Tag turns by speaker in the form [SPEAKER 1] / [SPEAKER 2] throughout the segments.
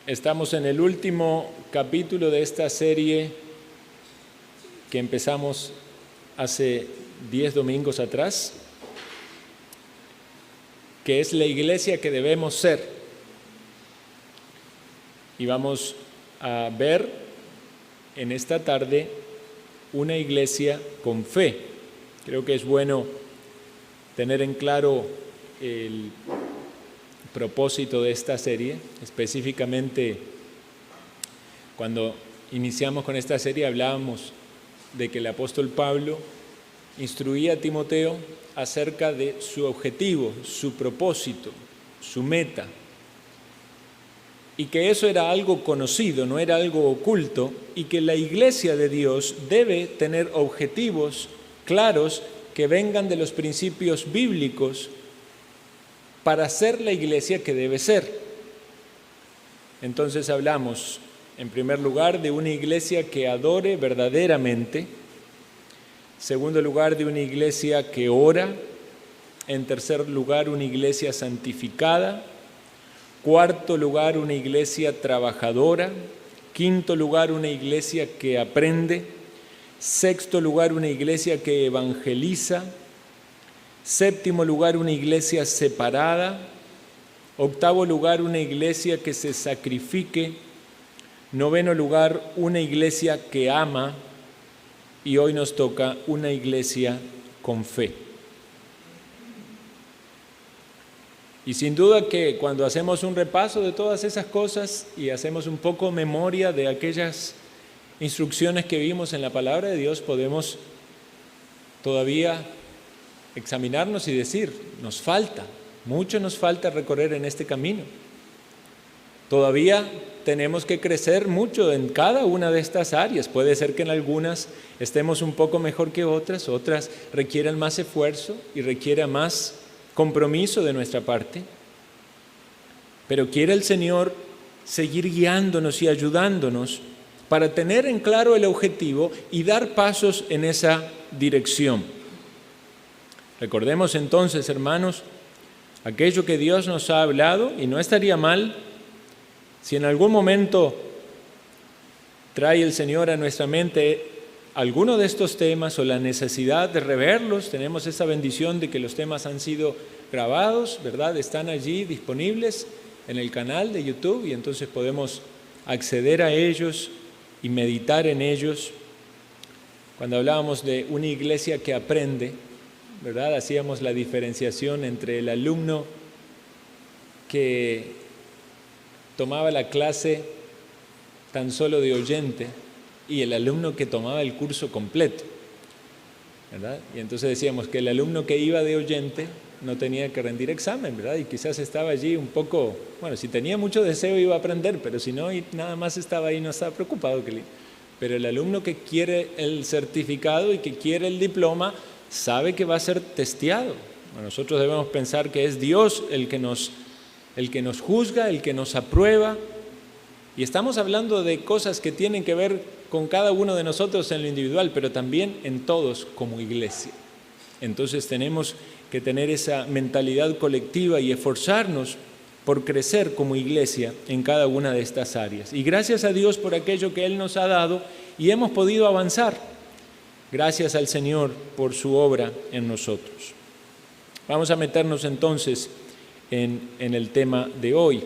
[SPEAKER 1] Estamos en el último capítulo de esta serie que empezamos hace 10 domingos atrás, que es la iglesia que debemos ser. Y vamos a ver en esta tarde una iglesia con fe. Creo que es bueno tener en claro el propósito de esta serie. Específicamente, cuando iniciamos con esta serie hablábamos de que el apóstol Pablo instruía a Timoteo acerca de su objetivo, su propósito, su meta, y que eso era algo conocido, no era algo oculto, y que la iglesia de Dios debe tener objetivos claros que vengan de los principios bíblicos para ser la iglesia que debe ser. Entonces hablamos, en primer lugar, de una iglesia que adore verdaderamente. Segundo lugar, de una iglesia que ora. En tercer lugar, una iglesia santificada. Cuarto lugar, una iglesia trabajadora. Quinto lugar, una iglesia que aprende. Sexto lugar, una iglesia que evangeliza. Séptimo lugar, una iglesia separada. Octavo lugar, una iglesia que se sacrifique. Noveno lugar, una iglesia que ama. Y hoy nos toca una iglesia con fe. Y sin duda que cuando hacemos un repaso de todas esas cosas y hacemos un poco memoria de aquellas instrucciones que vimos en la palabra de Dios, podemos todavía examinarnos y decir, mucho nos falta recorrer en este camino. Todavía tenemos que crecer mucho en cada una de estas áreas. Puede ser que en algunas estemos un poco mejor que otras requieran más esfuerzo y requiera más compromiso de nuestra parte. Pero quiere el Señor seguir guiándonos y ayudándonos para tener en claro el objetivo y dar pasos en esa dirección. Recordemos entonces, hermanos, aquello que Dios nos ha hablado, y no estaría mal si en algún momento trae el Señor a nuestra mente alguno de estos temas o la necesidad de reverlos. Tenemos esa bendición de que los temas han sido grabados, ¿verdad? Están allí disponibles en el canal de YouTube y entonces podemos acceder a ellos y meditar en ellos. Cuando hablábamos de una iglesia que aprende, ¿verdad? Hacíamos la diferenciación entre el alumno que tomaba la clase tan solo de oyente y el alumno que tomaba el curso completo, ¿verdad? Y entonces decíamos que el alumno que iba de oyente no tenía que rendir examen, ¿verdad? Y quizás estaba allí un poco, bueno, si tenía mucho deseo iba a aprender, pero si no, y nada más estaba ahí, no estaba preocupado. Pero el alumno que quiere el certificado y que quiere el diploma sabe que va a ser testeado. Bueno, nosotros debemos pensar que es Dios el que nos juzga, el que nos aprueba. Y estamos hablando de cosas que tienen que ver con cada uno de nosotros en lo individual, pero también en todos como iglesia. Entonces tenemos que tener esa mentalidad colectiva y esforzarnos por crecer como iglesia en cada una de estas áreas. Y gracias a Dios por aquello que Él nos ha dado y hemos podido avanzar. Gracias al Señor por su obra en nosotros. Vamos a meternos entonces en el tema de hoy.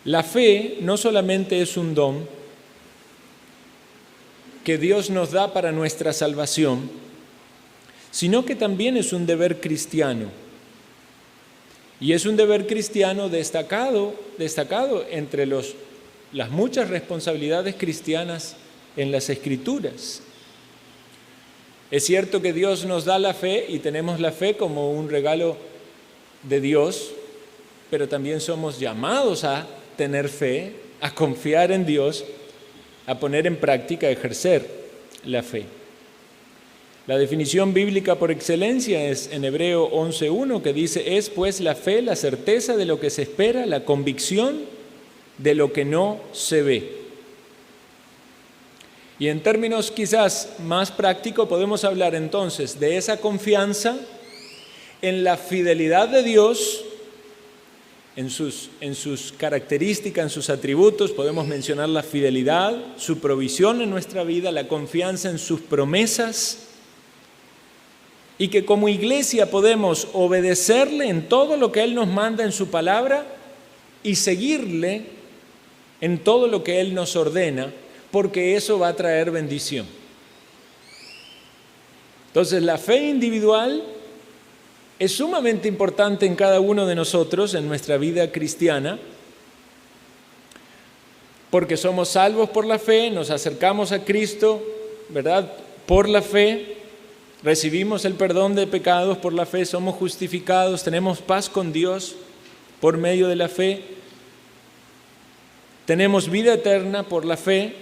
[SPEAKER 1] La fe no solamente es un don que Dios nos da para nuestra salvación, sino que también es un deber cristiano. Y es un deber cristiano destacado entre las muchas responsabilidades cristianas en las Escrituras. Es cierto que Dios nos da la fe y tenemos la fe como un regalo de Dios, pero también somos llamados a tener fe, a confiar en Dios, a poner en práctica, a ejercer la fe. La definición bíblica por excelencia es en Hebreo 11:1, que dice: es pues la fe la certeza de lo que se espera, la convicción de lo que no se ve. Y en términos quizás más prácticos podemos hablar entonces de esa confianza en la fidelidad de Dios en sus características, en sus atributos, podemos mencionar la fidelidad, su provisión en nuestra vida, la confianza en sus promesas, y que como iglesia podemos obedecerle en todo lo que Él nos manda en su palabra y seguirle en todo lo que Él nos ordena, porque eso va a traer bendición. Entonces, la fe individual es sumamente importante en cada uno de nosotros, en nuestra vida cristiana, porque somos salvos por la fe, nos acercamos a Cristo, ¿verdad? Por la fe, recibimos el perdón de pecados por la fe, somos justificados, tenemos paz con Dios por medio de la fe, tenemos vida eterna por la fe,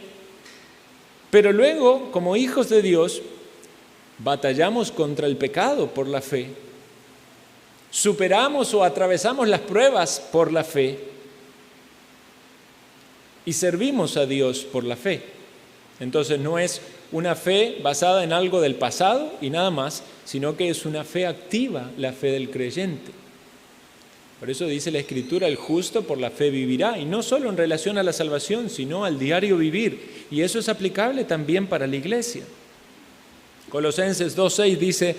[SPEAKER 1] pero luego, como hijos de Dios, batallamos contra el pecado por la fe. Superamos o atravesamos las pruebas por la fe y servimos a Dios por la fe. Entonces no es una fe basada en algo del pasado y nada más, sino que es una fe activa, la fe del creyente. Por eso dice la Escritura, el justo por la fe vivirá, y no solo en relación a la salvación, sino al diario vivir. Y eso es aplicable también para la iglesia. Colosenses 2:6 dice: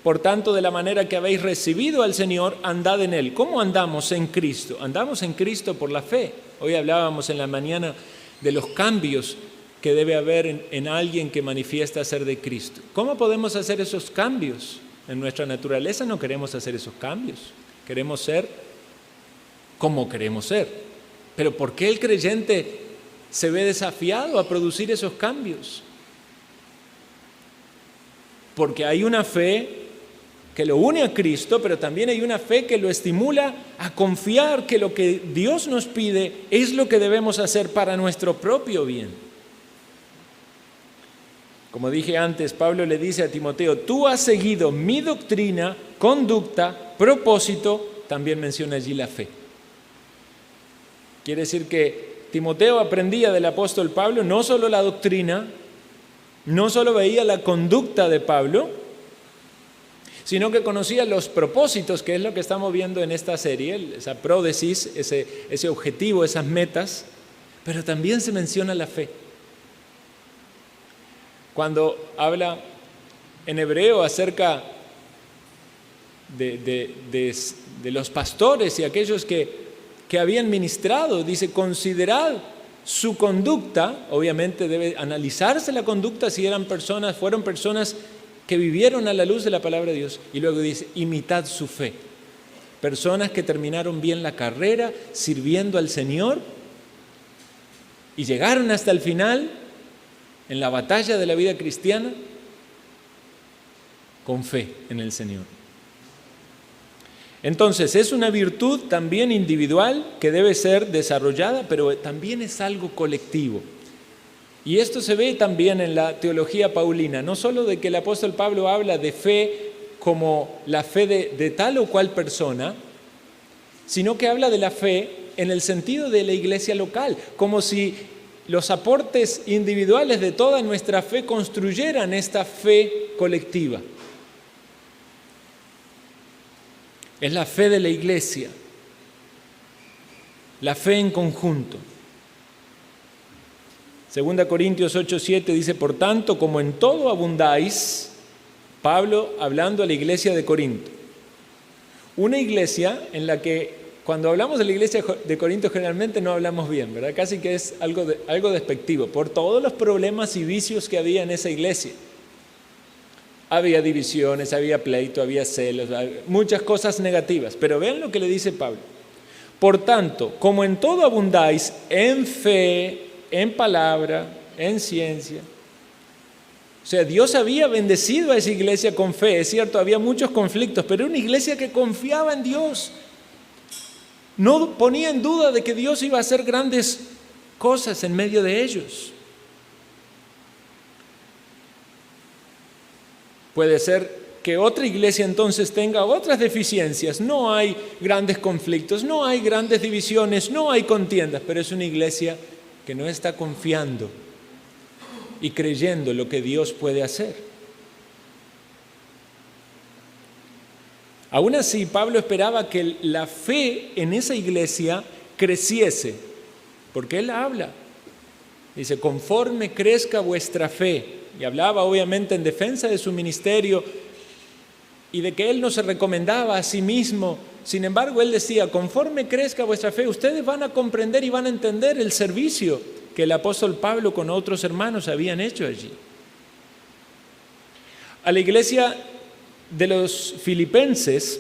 [SPEAKER 1] por tanto, de la manera que habéis recibido al Señor, andad en Él. ¿Cómo andamos en Cristo? Andamos en Cristo por la fe. Hoy hablábamos en la mañana de los cambios que debe haber en alguien que manifiesta ser de Cristo. ¿Cómo podemos hacer esos cambios? En nuestra naturaleza no queremos hacer esos cambios. Queremos ser como queremos ser. Pero ¿por qué el creyente se ve desafiado a producir esos cambios? Porque hay una fe que lo une a Cristo, pero también hay una fe que lo estimula a confiar que lo que Dios nos pide es lo que debemos hacer para nuestro propio bien. Como dije antes, Pablo le dice a Timoteo: tú has seguido mi doctrina, conducta, propósito, también menciona allí la fe. Quiere decir que Timoteo aprendía del apóstol Pablo no solo la doctrina, no solo veía la conducta de Pablo, sino que conocía los propósitos, que es lo que estamos viendo en esta serie, esa pródesis, ese objetivo, esas metas, pero también se menciona la fe. Cuando habla en hebreo acerca de los pastores y aquellos que habían ministrado, dice: considerad su conducta. Obviamente debe analizarse la conducta si fueron personas que vivieron a la luz de la palabra de Dios. Y luego dice: imitad su fe. Personas que terminaron bien la carrera sirviendo al Señor y llegaron hasta el final en la batalla de la vida cristiana con fe en el Señor. Entonces es una virtud también individual que debe ser desarrollada, pero también es algo colectivo. Y esto se ve también en la teología paulina, no solo de que el apóstol Pablo habla de fe como la fe de tal o cual persona, sino que habla de la fe en el sentido de la iglesia local, como si los aportes individuales de toda nuestra fe construyeran esta fe colectiva. Es la fe de la iglesia, la fe en conjunto. 2 Corintios 8:7 dice: por tanto, como en todo abundáis, Pablo hablando a la iglesia de Corinto. Una iglesia en la que, cuando hablamos de la iglesia de Corinto, generalmente no hablamos bien, ¿verdad? Casi que es algo despectivo, por todos los problemas y vicios que había en esa iglesia. Había divisiones, había pleito, había celos, muchas cosas negativas. Pero vean lo que le dice Pablo: por tanto, como en todo abundáis, en fe, en palabra, en ciencia. O sea, Dios había bendecido a esa iglesia con fe, es cierto, había muchos conflictos, pero era una iglesia que confiaba en Dios. No ponía en duda de que Dios iba a hacer grandes cosas en medio de ellos. Puede ser que otra iglesia entonces tenga otras deficiencias. No hay grandes conflictos, no hay grandes divisiones, no hay contiendas, pero es una iglesia que no está confiando y creyendo lo que Dios puede hacer. Aún así, Pablo esperaba que la fe en esa iglesia creciese, porque él habla. Dice, conforme crezca vuestra fe. Y hablaba obviamente en defensa de su ministerio y de que él no se recomendaba a sí mismo. Sin embargo, él decía, conforme crezca vuestra fe, ustedes van a comprender y van a entender el servicio que el apóstol Pablo con otros hermanos habían hecho allí. A la iglesia de los filipenses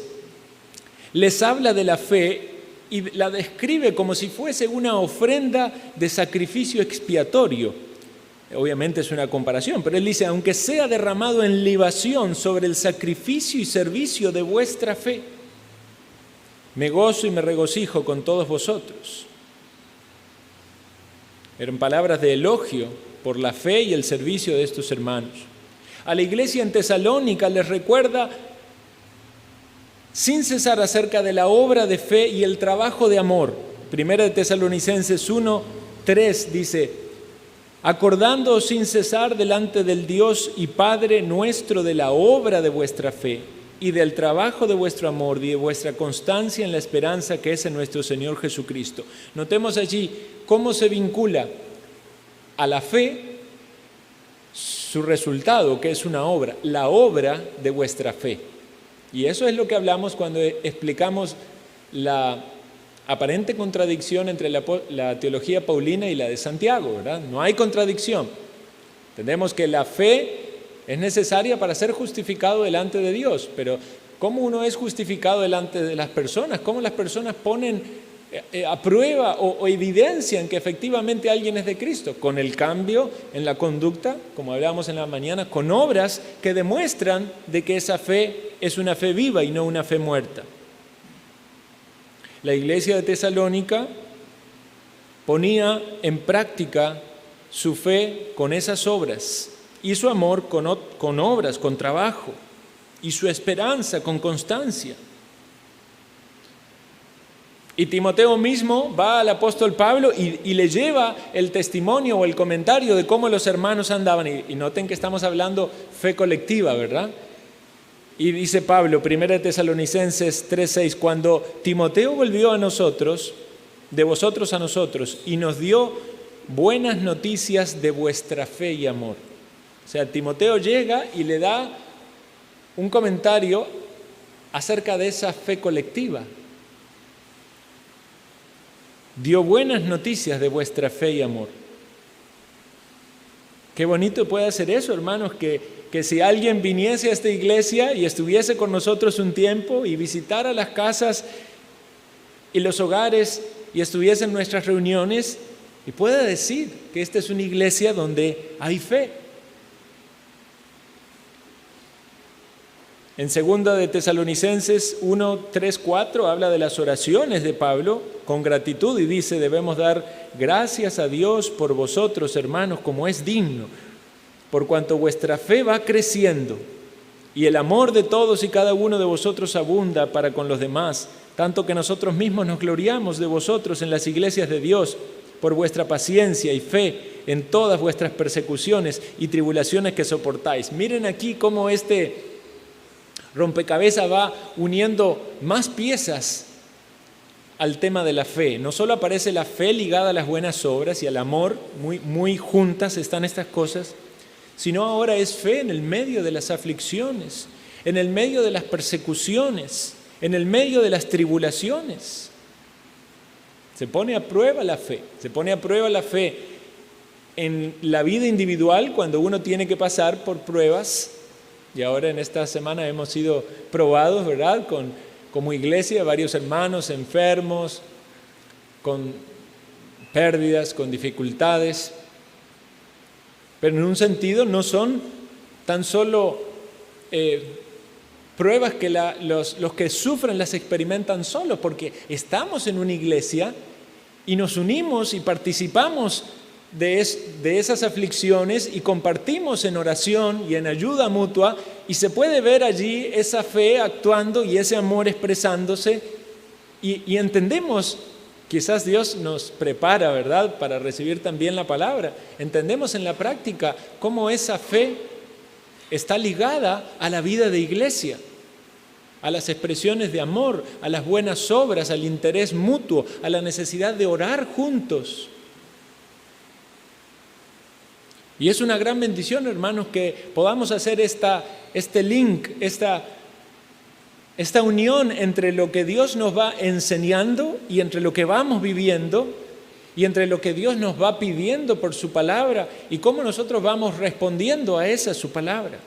[SPEAKER 1] les habla de la fe y la describe como si fuese una ofrenda de sacrificio expiatorio. Obviamente es una comparación, pero él dice, aunque sea derramado en libación sobre el sacrificio y servicio de vuestra fe, me gozo y me regocijo con todos vosotros. Eran palabras de elogio por la fe y el servicio de estos hermanos. A la iglesia en Tesalónica les recuerda sin cesar acerca de la obra de fe y el trabajo de amor. Primera de Tesalonicenses 1:3 dice, acordándoos sin cesar delante del Dios y Padre nuestro de la obra de vuestra fe y del trabajo de vuestro amor y de vuestra constancia en la esperanza que es en nuestro Señor Jesucristo. Notemos allí cómo se vincula a la fe su resultado, que es una obra, la obra de vuestra fe. Y eso es lo que hablamos cuando explicamos la aparente contradicción entre la teología paulina y la de Santiago, ¿verdad? No hay contradicción. Entendemos que la fe es necesaria para ser justificado delante de Dios, pero ¿cómo uno es justificado delante de las personas? ¿Cómo las personas ponen a prueba o evidencian que efectivamente alguien es de Cristo? Con el cambio en la conducta, como hablábamos en la mañana, con obras que demuestran de que esa fe es una fe viva y no una fe muerta. La iglesia de Tesalónica ponía en práctica su fe con esas obras y su amor con obras, con trabajo, y su esperanza con constancia. Y Timoteo mismo va al apóstol Pablo y le lleva el testimonio o el comentario de cómo los hermanos andaban. Y noten que estamos hablando fe colectiva, ¿verdad? Y dice Pablo, 1 Tesalonicenses 3:6, cuando Timoteo volvió a nosotros, de vosotros a nosotros, y nos dio buenas noticias de vuestra fe y amor. O sea, Timoteo llega y le da un comentario acerca de esa fe colectiva. Dio buenas noticias de vuestra fe y amor. Qué bonito puede ser eso, hermanos, que si alguien viniese a esta iglesia y estuviese con nosotros un tiempo y visitara las casas y los hogares y estuviese en nuestras reuniones y pueda decir que esta es una iglesia donde hay fe. En 2 de Tesalonicenses 1:3-4 habla de las oraciones de Pablo con gratitud y dice, debemos dar gracias a Dios por vosotros, hermanos, como es digno, por cuanto vuestra fe va creciendo y el amor de todos y cada uno de vosotros abunda para con los demás, tanto que nosotros mismos nos gloriamos de vosotros en las iglesias de Dios por vuestra paciencia y fe en todas vuestras persecuciones y tribulaciones que soportáis. Miren aquí cómo este rompecabezas va uniendo más piezas al tema de la fe. No solo aparece la fe ligada a las buenas obras y al amor, muy juntas están estas cosas, sino ahora es fe en el medio de las aflicciones, en el medio de las persecuciones, en el medio de las tribulaciones. Se pone a prueba la fe, en la vida individual cuando uno tiene que pasar por pruebas. Y ahora en esta semana hemos sido probados, ¿verdad? Como iglesia, varios hermanos enfermos, con pérdidas, con dificultades. Pero en un sentido no son tan solo pruebas que los que sufren las experimentan solos, porque estamos en una iglesia y nos unimos y participamos de esas aflicciones y compartimos en oración y en ayuda mutua y se puede ver allí esa fe actuando y ese amor expresándose y entendemos, quizás Dios nos prepara, ¿verdad?, para recibir también la palabra. Entendemos en la práctica cómo esa fe está ligada a la vida de iglesia. a las expresiones de amor, a las buenas obras, al interés mutuo, a la necesidad de orar juntos. Y es una gran bendición, hermanos, que podamos hacer este link, esta unión entre lo que Dios nos va enseñando y entre lo que vamos viviendo y entre lo que Dios nos va pidiendo por su palabra y cómo nosotros vamos respondiendo a esa su palabra.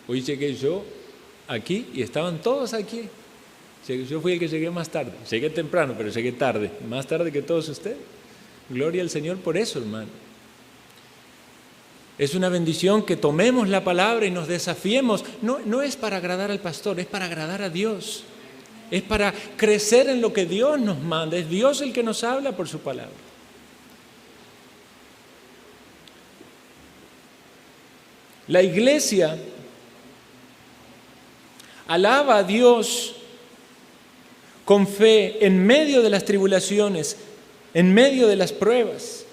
[SPEAKER 1] Hoy llegué yo aquí y estaban todos aquí. Yo fui el que llegué más tarde. Llegué temprano, pero llegué tarde. Más tarde que todos ustedes. Gloria al Señor por eso, hermano. Es una bendición que tomemos la palabra y nos desafiemos. No es para agradar al pastor, es para agradar a Dios. Es para crecer en lo que Dios nos manda. Es Dios el que nos habla por su palabra. La iglesia alaba a Dios con fe en medio de las tribulaciones, en medio de las pruebas.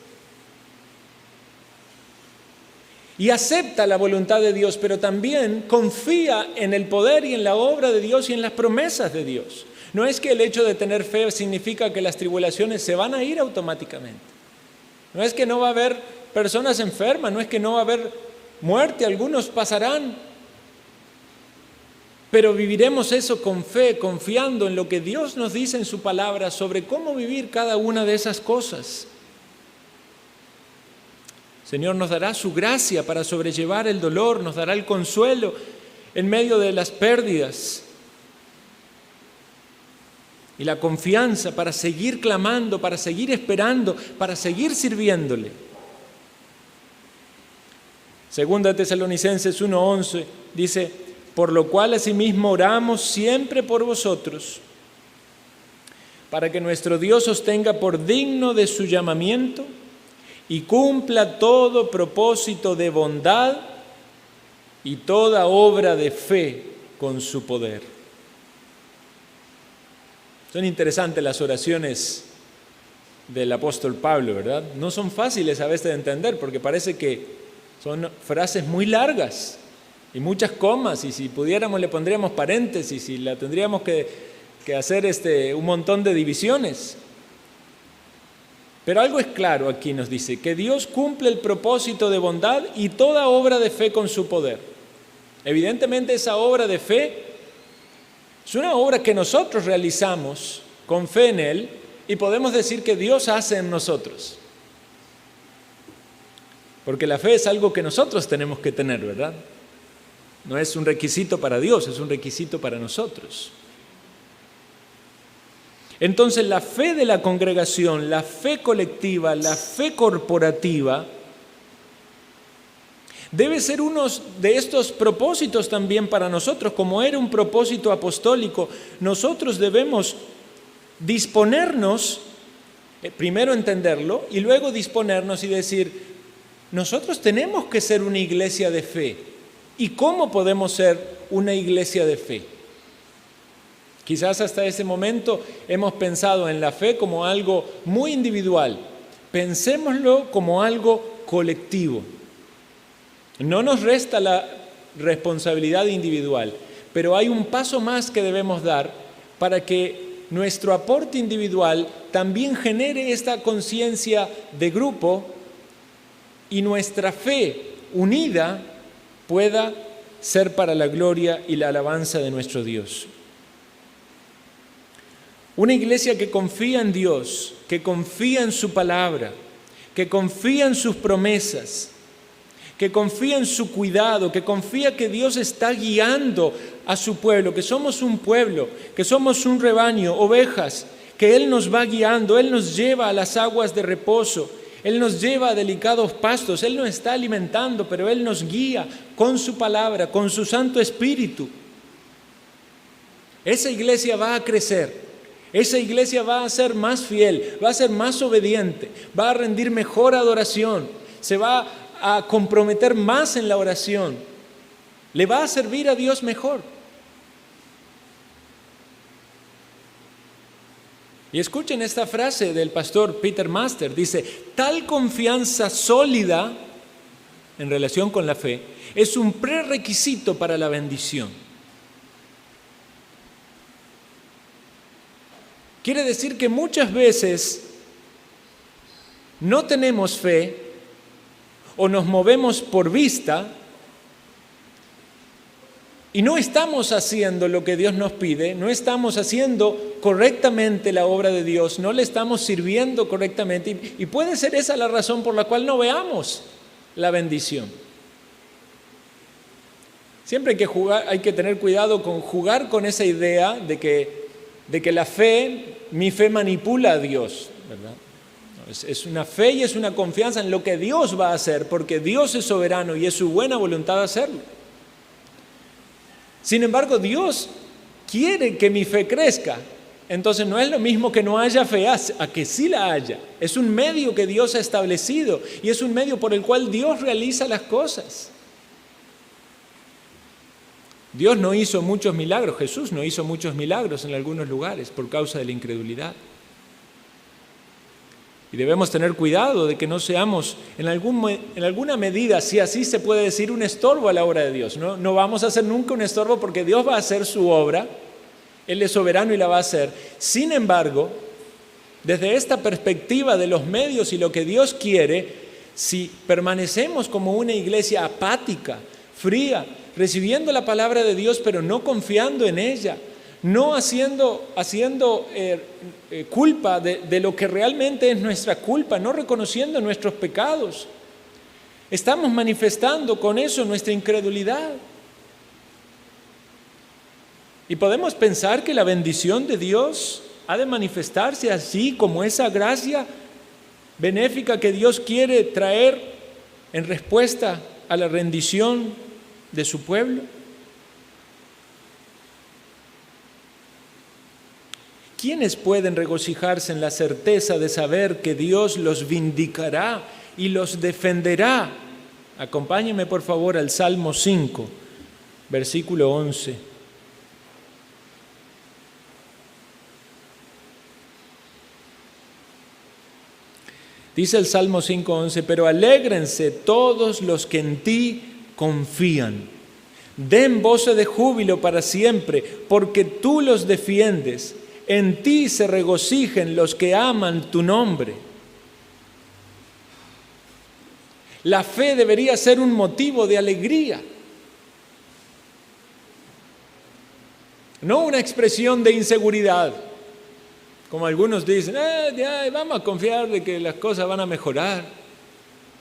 [SPEAKER 1] Y acepta la voluntad de Dios, pero también confía en el poder y en la obra de Dios y en las promesas de Dios. No es que el hecho de tener fe significa que las tribulaciones se van a ir automáticamente. No es que no va a haber personas enfermas, no es que no va a haber muerte, algunos pasarán. Pero viviremos eso con fe, confiando en lo que Dios nos dice en su palabra sobre cómo vivir cada una de esas cosas. El Señor nos dará su gracia para sobrellevar el dolor, nos dará el consuelo en medio de las pérdidas y la confianza para seguir clamando, para seguir esperando, para seguir sirviéndole. Segunda Tesalonicenses 1:11 dice: por lo cual asimismo oramos siempre por vosotros, para que nuestro Dios os tenga por digno de su llamamiento y cumpla todo propósito de bondad y toda obra de fe con su poder. Son interesantes las oraciones del apóstol Pablo, ¿verdad? No son fáciles a veces de entender porque parece que son frases muy largas y muchas comas, y si pudiéramos le pondríamos paréntesis y la tendríamos que hacer un montón de divisiones. Pero algo es claro aquí, nos dice, que Dios cumple el propósito de bondad y toda obra de fe con su poder. Evidentemente esa obra de fe es una obra que nosotros realizamos con fe en Él y podemos decir que Dios hace en nosotros. Porque la fe es algo que nosotros tenemos que tener, ¿verdad? No es un requisito para Dios, es un requisito para nosotros. Entonces la fe de la congregación, la fe colectiva, la fe corporativa, debe ser uno de estos propósitos también para nosotros, como era un propósito apostólico. Nosotros debemos disponernos, primero entenderlo, y luego disponernos y decir, nosotros tenemos que ser una iglesia de fe. ¿Y cómo podemos ser una iglesia de fe? Quizás hasta ese momento hemos pensado en la fe como algo muy individual. Pensémoslo como algo colectivo. No nos resta la responsabilidad individual, pero hay un paso más que debemos dar para que nuestro aporte individual también genere esta conciencia de grupo y nuestra fe unida pueda ser para la gloria y la alabanza de nuestro Dios. Una iglesia que confía en Dios, que confía en su palabra, que confía en sus promesas, que confía en su cuidado, que confía que Dios está guiando a su pueblo, que somos un pueblo, que somos un rebaño, ovejas, que Él nos va guiando, Él nos lleva a las aguas de reposo, Él nos lleva a delicados pastos, Él nos está alimentando, pero Él nos guía con su palabra, con su Santo Espíritu. Esa iglesia va a crecer, esa iglesia va a ser más fiel, va a ser más obediente, va a rendir mejor adoración, se va a comprometer más en la oración, le va a servir a Dios mejor. Y escuchen esta frase del pastor Peter Master, dice: tal confianza sólida en relación con la fe es un prerequisito para la bendición. Quiere decir que muchas veces no tenemos fe o nos movemos por vista y no estamos haciendo lo que Dios nos pide, no estamos haciendo correctamente la obra de Dios, no le estamos sirviendo correctamente, y puede ser esa la razón por la cual no veamos la bendición. Siempre hay que tener cuidado con jugar con esa idea de que la fe, mi fe manipula a Dios, ¿verdad? Es una fe y es una confianza en lo que Dios va a hacer, porque Dios es soberano y es su buena voluntad hacerlo. Sin embargo, Dios quiere que mi fe crezca. Entonces no es lo mismo que no haya fe a que sí la haya. Es un medio que Dios ha establecido y es un medio por el cual Dios realiza las cosas. Dios no hizo muchos milagros, Jesús no hizo muchos milagros en algunos lugares por causa de la incredulidad. Y debemos tener cuidado de que no seamos en alguna medida, si así se puede decir, un estorbo a la obra de Dios. No vamos a ser nunca un estorbo, porque Dios va a hacer su obra, Él es soberano y la va a hacer. Sin embargo, desde esta perspectiva de los medios y lo que Dios quiere, si permanecemos como una iglesia apática, fría, recibiendo la palabra de Dios pero no confiando en ella, no haciendo culpa de lo que realmente es nuestra culpa, no reconociendo nuestros pecados, estamos manifestando con eso nuestra incredulidad. Y podemos pensar que la bendición de Dios ha de manifestarse así, como esa gracia benéfica que Dios quiere traer en respuesta a la rendición de su pueblo. ¿Quiénes pueden regocijarse en la certeza de saber que Dios los vindicará y los defenderá? Acompáñenme por favor al Salmo 5, versículo 11. Dice el Salmo 5:11: pero alégrense todos los que en ti confían, den voces de júbilo para siempre, porque tú los defiendes. En ti se regocijen los que aman tu nombre. La fe debería ser un motivo de alegría, no una expresión de inseguridad. Como algunos dicen, vamos a confiar de que las cosas van a mejorar.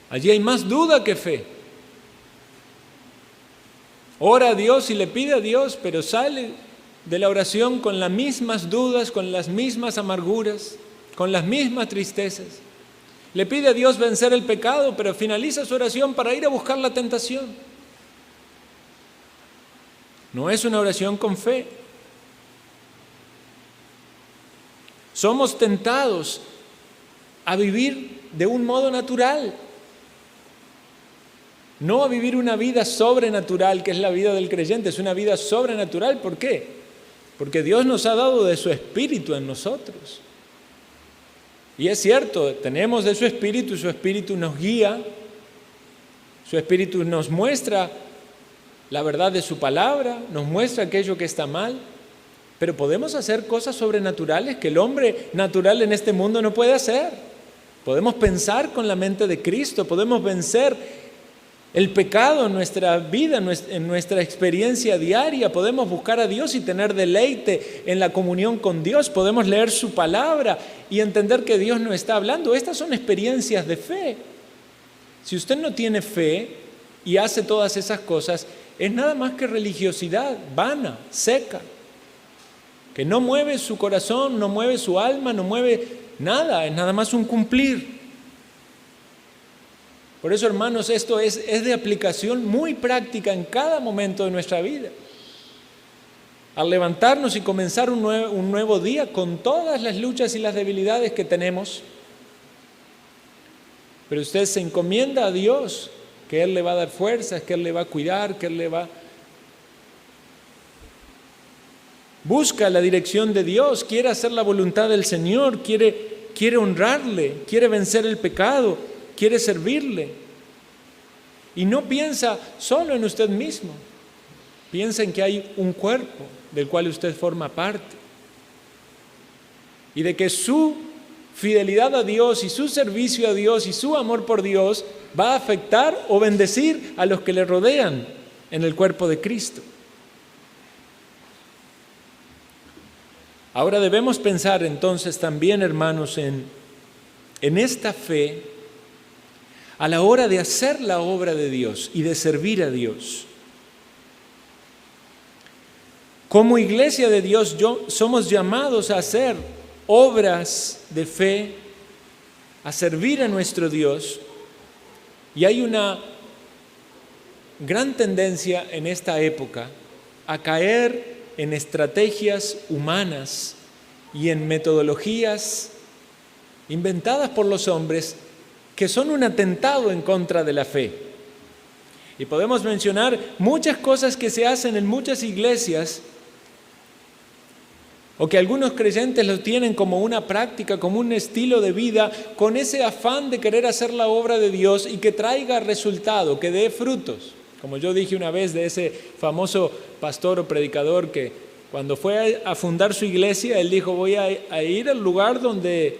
[SPEAKER 1] Allí hay más duda que fe. Ora a Dios y le pide a Dios, pero sale de la oración con las mismas dudas, con las mismas amarguras, con las mismas tristezas. Le pide a Dios vencer el pecado, pero finaliza su oración para ir a buscar la tentación. No es una oración con fe. Somos tentados a vivir de un modo natural, no a vivir una vida sobrenatural, que es la vida del creyente. Es una vida sobrenatural. ¿Por qué? Porque Dios nos ha dado de su Espíritu en nosotros. Y es cierto, tenemos de su Espíritu y su Espíritu nos guía, su Espíritu nos muestra la verdad de su palabra, nos muestra aquello que está mal, pero podemos hacer cosas sobrenaturales que el hombre natural en este mundo no puede hacer. Podemos pensar con la mente de Cristo, podemos vencer el pecado en nuestra vida, en nuestra experiencia diaria. Podemos buscar a Dios y tener deleite en la comunión con Dios. Podemos leer su palabra y entender que Dios nos está hablando. Estas son experiencias de fe. Si usted no tiene fe y hace todas esas cosas, es nada más que religiosidad vana, seca, que no mueve su corazón, no mueve su alma, no mueve nada, es nada más un cumplir. Por eso, hermanos, esto es de aplicación muy práctica en cada momento de nuestra vida. Al levantarnos y comenzar un nuevo día con todas las luchas y las debilidades que tenemos, pero usted se encomienda a Dios, que Él le va a dar fuerzas, que Él le va a cuidar, que Él le va busca la dirección de Dios, quiere hacer la voluntad del Señor, quiere honrarle, quiere vencer el pecado, quiere servirle. Y no piensa solo en usted mismo, piensa en que hay un cuerpo del cual usted forma parte y de que su fidelidad a Dios y su servicio a Dios y su amor por Dios va a afectar o bendecir a los que le rodean en el cuerpo de Cristo. Ahora debemos pensar entonces también, hermanos, en esta fe a la hora de hacer la obra de Dios y de servir a Dios. Como iglesia de Dios, somos llamados a hacer obras de fe, a servir a nuestro Dios, y hay una gran tendencia en esta época a caer en estrategias humanas y en metodologías inventadas por los hombres que son un atentado en contra de la fe. Y podemos mencionar muchas cosas que se hacen en muchas iglesias o que algunos creyentes lo tienen como una práctica, como un estilo de vida, con ese afán de querer hacer la obra de Dios y que traiga resultado, que dé frutos. Como yo dije una vez de ese famoso pastor o predicador que cuando fue a fundar su iglesia, él dijo: voy a ir al lugar donde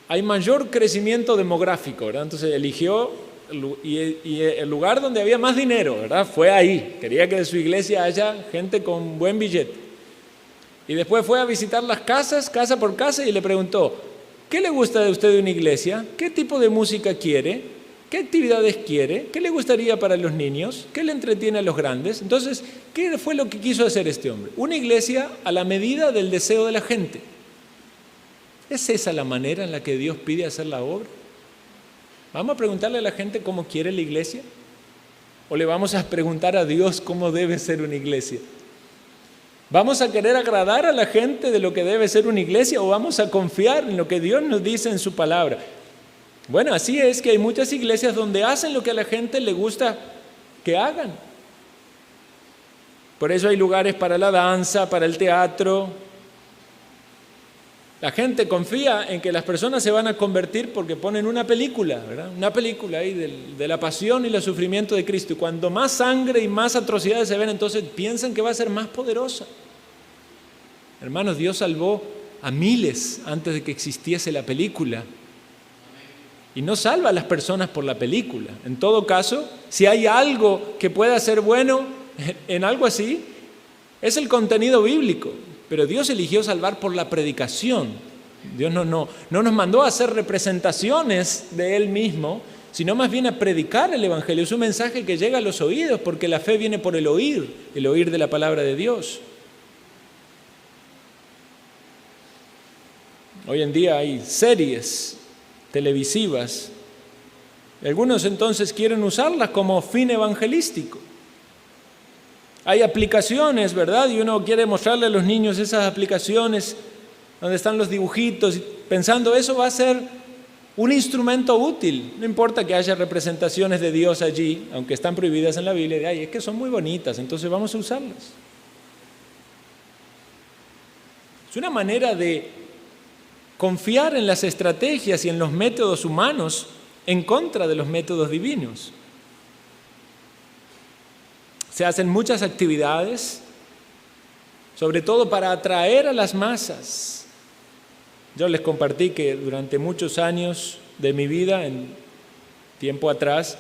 [SPEAKER 1] hay mayor crecimiento demográfico, ¿verdad? Entonces eligió y el lugar donde había más dinero, ¿verdad? Fue ahí. Quería que de su iglesia haya gente con buen billete. Y después fue a visitar las casas, casa por casa, y le preguntó: ¿qué le gusta de usted de una iglesia? ¿Qué tipo de música quiere? ¿Qué actividades quiere? ¿Qué le gustaría para los niños? ¿Qué le entretiene a los grandes? Entonces, ¿qué fue lo que quiso hacer este hombre? Una iglesia a la medida del deseo de la gente. ¿Es esa la manera en la que Dios pide hacer la obra? ¿Vamos a preguntarle a la gente cómo quiere la iglesia? ¿O le vamos a preguntar a Dios cómo debe ser una iglesia? ¿Vamos a querer agradar a la gente de lo que debe ser una iglesia o vamos a confiar en lo que Dios nos dice en su palabra? Bueno, así es que hay muchas iglesias donde hacen lo que a la gente le gusta que hagan. Por eso hay lugares para la danza, para el teatro. La gente confía en que las personas se van a convertir porque ponen una película, ¿verdad? Una película ahí de la pasión y el sufrimiento de Cristo. Y cuando más sangre y más atrocidades se ven, entonces piensan que va a ser más poderosa. Hermanos, Dios salvó a miles antes de que existiese la película. Y no salva a las personas por la película. En todo caso, si hay algo que pueda ser bueno en algo así, es el contenido bíblico. Pero Dios eligió salvar por la predicación. Dios no nos mandó a hacer representaciones de Él mismo, sino más bien a predicar el Evangelio. Es un mensaje que llega a los oídos, porque la fe viene por el oír de la palabra de Dios. Hoy en día hay series televisivas. Algunos entonces quieren usarlas como fin evangelístico. Hay aplicaciones, ¿verdad? Y uno quiere mostrarle a los niños esas aplicaciones donde están los dibujitos, pensando eso va a ser un instrumento útil. No importa que haya representaciones de Dios allí, aunque están prohibidas en la Biblia, es que son muy bonitas, entonces vamos a usarlas. Es una manera de confiar en las estrategias y en los métodos humanos en contra de los métodos divinos. Se hacen muchas actividades, sobre todo para atraer a las masas. Yo les compartí que durante muchos años de mi vida, en tiempo atrás,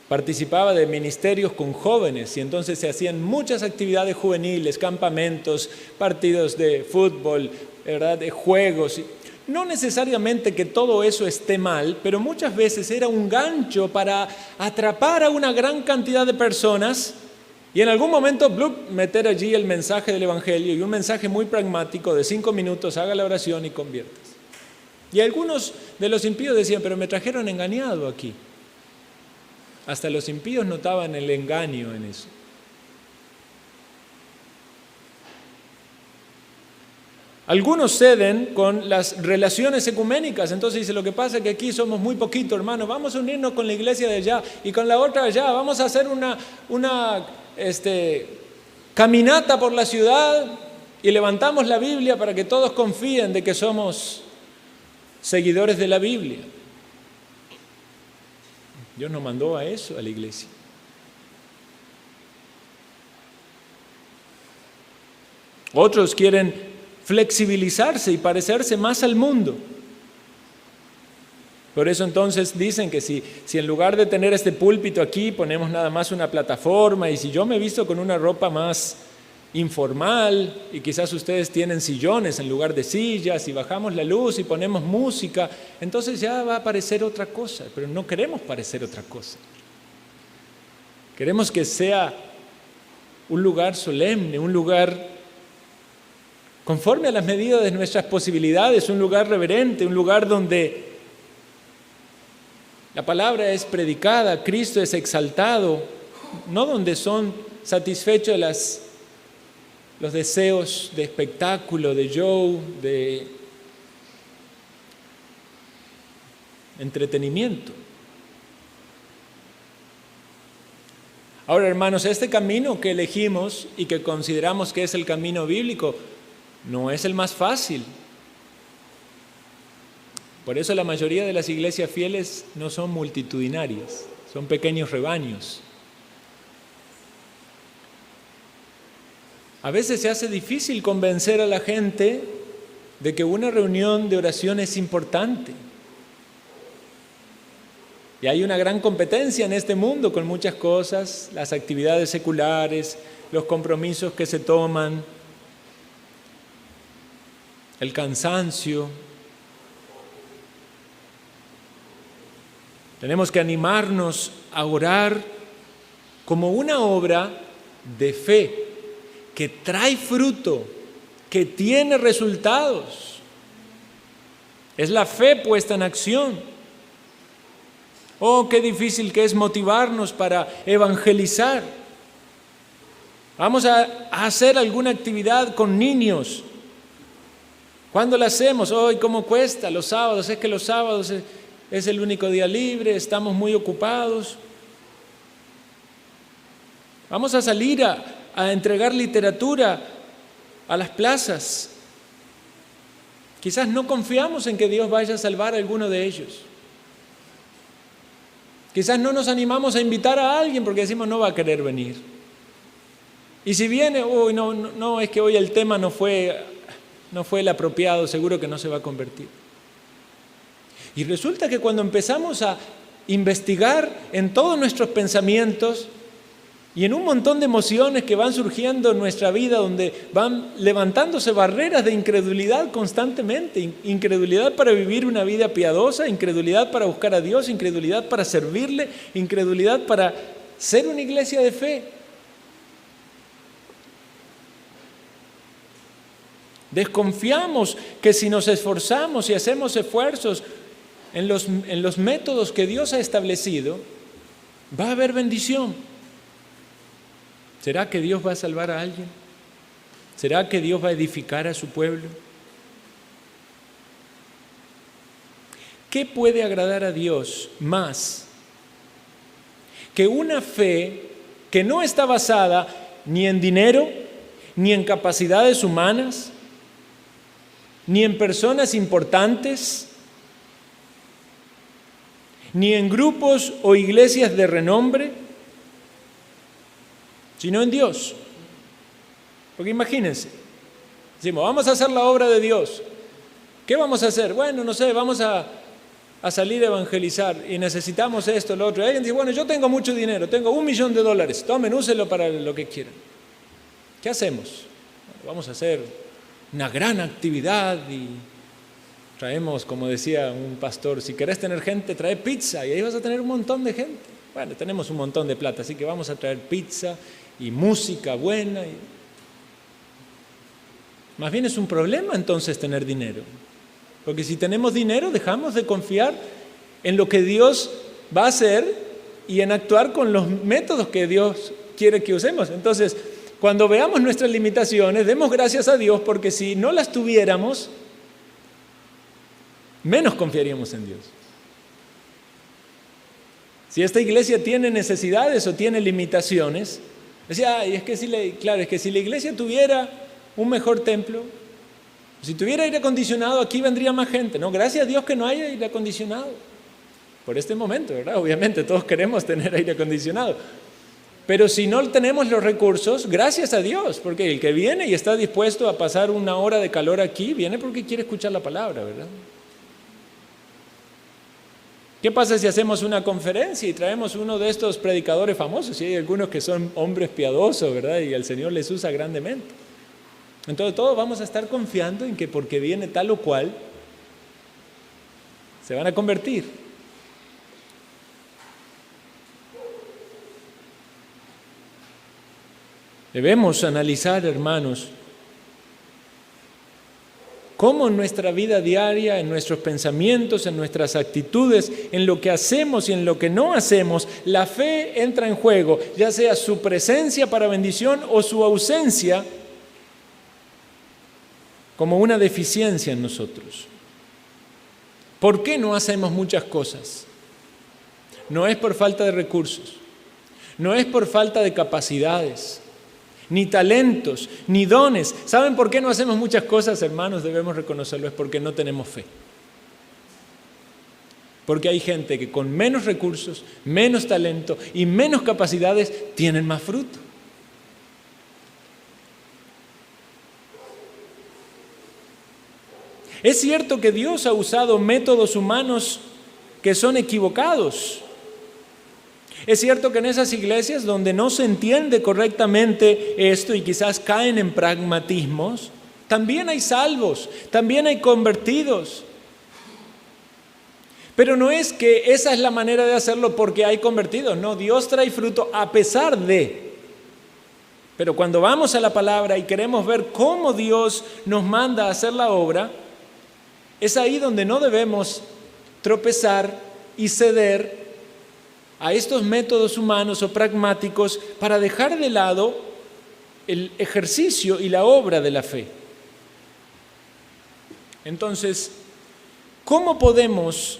[SPEAKER 1] participaba de ministerios con jóvenes y entonces se hacían muchas actividades juveniles, campamentos, partidos de fútbol, ¿verdad?, de juegos. No necesariamente que todo eso esté mal, pero muchas veces era un gancho para atrapar a una gran cantidad de personas y en algún momento meter allí el mensaje del Evangelio y un mensaje muy pragmático de 5 minutos, haga la oración y conviertas. Y algunos de los impíos decían: pero me trajeron engañado aquí. Hasta los impíos notaban el engaño en eso. Algunos ceden con las relaciones ecuménicas, entonces dice: lo que pasa es que aquí somos muy poquitos, hermanos, vamos a unirnos con la iglesia de allá y con la otra allá, vamos a hacer una caminata por la ciudad y levantamos la Biblia para que todos confíen de que somos seguidores de la Biblia. Dios nos mandó a eso, a la iglesia. Otros quieren flexibilizarse y parecerse más al mundo. Por eso entonces dicen que si en lugar de tener este púlpito aquí ponemos nada más una plataforma, y si yo me he visto con una ropa más informal y quizás ustedes tienen sillones en lugar de sillas y bajamos la luz y ponemos música, entonces ya va a parecer otra cosa, pero no queremos parecer otra cosa. Queremos que sea un lugar solemne, un lugar conforme a las medidas de nuestras posibilidades, un lugar reverente, un lugar donde la palabra es predicada, Cristo es exaltado, no donde son satisfechos los deseos de espectáculo, de show, de entretenimiento. Ahora, hermanos, este camino que elegimos y que consideramos que es el camino bíblico no es el más fácil. Por eso la mayoría de las iglesias fieles no son multitudinarias, son pequeños rebaños. A veces se hace difícil convencer a la gente de que una reunión de oración es importante. Y hay una gran competencia en este mundo con muchas cosas, las actividades seculares, los compromisos que se toman, el cansancio. Tenemos que animarnos a orar como una obra de fe que trae fruto, que tiene resultados. Es la fe puesta en acción. Oh, qué difícil que es motivarnos para evangelizar. Vamos a hacer alguna actividad con niños. ¿Cuándo la hacemos? Hoy, ¿cómo cuesta? Los sábados. Es que los sábados es el único día libre, estamos muy ocupados. Vamos a salir a entregar literatura a las plazas. Quizás no confiamos en que Dios vaya a salvar a alguno de ellos. Quizás no nos animamos a invitar a alguien porque decimos no va a querer venir. Y si viene, no, es que hoy el tema no fue el apropiado, seguro que no se va a convertir. Y resulta que cuando empezamos a investigar en todos nuestros pensamientos y en un montón de emociones que van surgiendo en nuestra vida, donde van levantándose barreras de incredulidad constantemente, incredulidad para vivir una vida piadosa, incredulidad para buscar a Dios, incredulidad para servirle, incredulidad para ser una iglesia de fe. Desconfiamos que si nos esforzamos y hacemos esfuerzos en los métodos que Dios ha establecido, va a haber bendición. ¿Será que Dios va a salvar a alguien? ¿Será que Dios va a edificar a su pueblo? ¿Qué puede agradar a Dios más que una fe que no está basada ni en dinero, ni en capacidades humanas, ni en personas importantes, ni en grupos o iglesias de renombre, sino en Dios? Porque imagínense, decimos, vamos a hacer la obra de Dios. ¿Qué vamos a hacer? Bueno, no sé, vamos a salir a evangelizar y necesitamos esto, lo otro. Y alguien dice, bueno, yo tengo mucho dinero, tengo $1.000.000, tomen, úsenlo para lo que quieran. ¿Qué hacemos? Bueno, vamos a hacer una gran actividad y traemos, como decía un pastor, si querés tener gente, trae pizza y ahí vas a tener un montón de gente. Bueno, tenemos un montón de plata, así que vamos a traer pizza y música buena. Más bien es un problema entonces tener dinero, porque si tenemos dinero dejamos de confiar en lo que Dios va a hacer y en actuar con los métodos que Dios quiere que usemos. Entonces, cuando veamos nuestras limitaciones, demos gracias a Dios, porque si no las tuviéramos, menos confiaríamos en Dios. Si esta iglesia tiene necesidades o tiene limitaciones, decía, es que si la iglesia tuviera un mejor templo. Si tuviera aire acondicionado, aquí vendría más gente. No, gracias a Dios que no hay aire acondicionado. Por este momento, ¿verdad? Obviamente todos queremos tener aire acondicionado. Pero si no tenemos los recursos, gracias a Dios, porque el que viene y está dispuesto a pasar una hora de calor aquí, viene porque quiere escuchar la palabra, ¿verdad? ¿Qué pasa si hacemos una conferencia y traemos uno de estos predicadores famosos? Y hay algunos que son hombres piadosos, ¿verdad? Y el Señor les usa grandemente. Entonces todos vamos a estar confiando en que porque viene tal o cual, se van a convertir. Debemos analizar, hermanos, cómo en nuestra vida diaria, en nuestros pensamientos, en nuestras actitudes, en lo que hacemos y en lo que no hacemos, la fe entra en juego, ya sea su presencia para bendición o su ausencia como una deficiencia en nosotros. ¿Por qué no hacemos muchas cosas? No es por falta de recursos, no es por falta de capacidades, ni talentos, ni dones. ¿Saben por qué no hacemos muchas cosas, hermanos? Debemos reconocerlo, es porque no tenemos fe. Porque hay gente que con menos recursos, menos talento y menos capacidades tienen más fruto. Es cierto que Dios ha usado métodos humanos que son equivocados. Es cierto que en esas iglesias donde no se entiende correctamente esto y quizás caen en pragmatismos, también hay salvos, también hay convertidos. Pero no es que esa es la manera de hacerlo porque hay convertidos. No, Dios trae fruto a pesar de. Pero cuando vamos a la palabra y queremos ver cómo Dios nos manda a hacer la obra, es ahí donde no debemos tropezar y ceder a estos métodos humanos o pragmáticos para dejar de lado el ejercicio y la obra de la fe. Entonces, ¿cómo podemos,